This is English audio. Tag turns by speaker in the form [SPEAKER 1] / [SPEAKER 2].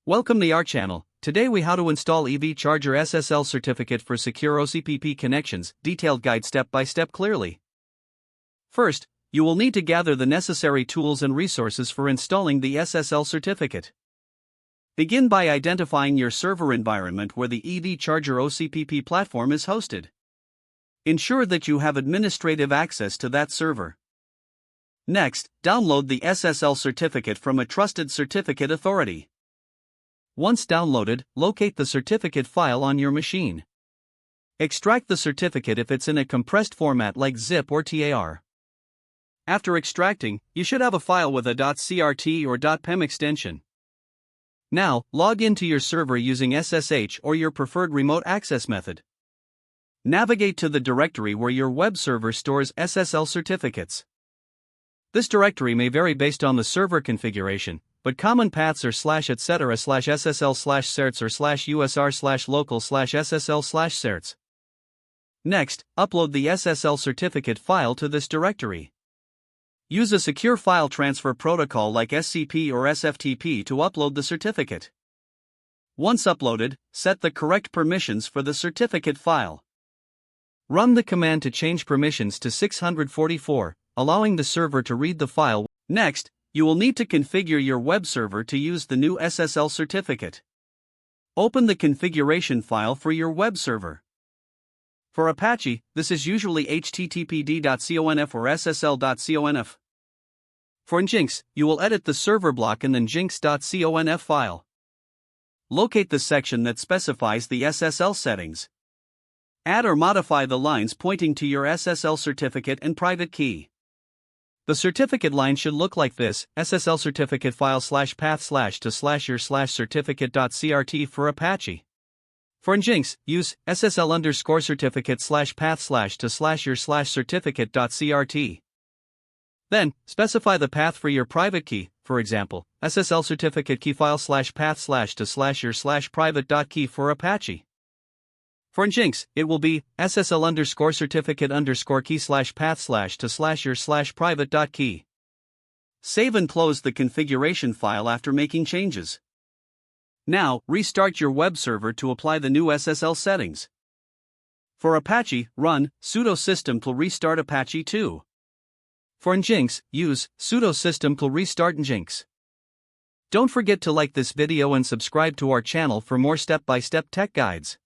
[SPEAKER 1] Welcome to our channel. Today we how to install EV Charger SSL certificate for secure OCPP connections, detailed guide step by step clearly. First, you will need to gather the necessary tools and resources for installing the SSL certificate. Begin by identifying your server environment where the EV Charger OCPP platform is hosted. Ensure that you have administrative access to that server. Next, download the SSL certificate from a trusted certificate authority. Once downloaded, locate the certificate file on your machine. Extract the certificate if it's in a compressed format like zip or TAR. After extracting, you should have a file with a .crt or .pem extension. Now, log into your server using SSH or your preferred remote access method. Navigate to the directory where your web server stores SSL certificates. This directory may vary based on the server configuration, but common paths are /etc/SSL/certs or /usr/local/SSL/certs. Next, upload the SSL certificate file to this directory. Use a secure file transfer protocol like SCP or SFTP to upload the certificate. Once uploaded, set the correct permissions for the certificate file. Run the command to change permissions to 644, allowing the server to read the file. Next, you will need to configure your web server to use the new SSL certificate. Open the configuration file for your web server. For Apache, this is usually httpd.conf or ssl.conf. For Nginx, you will edit the server block in the nginx.conf file. Locate the section that specifies the SSL settings. Add or modify the lines pointing to your SSL certificate and private key. The certificate line should look like this: SSL certificate file /path/ to /your /certificate.crt for Apache. For Nginx, use SSL_certificate /path/ to /your /certificate.crt. Then, specify the path for your private key, for example, SSL certificate key file /path/ to /your /private.key for Apache. For Nginx, it will be SSL_certificate_key /path/ to /your /private.key. Save and close the configuration file after making changes. Now, restart your web server to apply the new SSL settings. For Apache, run sudo system restart Apache 2. For Nginx, use sudo system restart Nginx. Don't forget to like this video and subscribe to our channel for more step-by-step tech guides.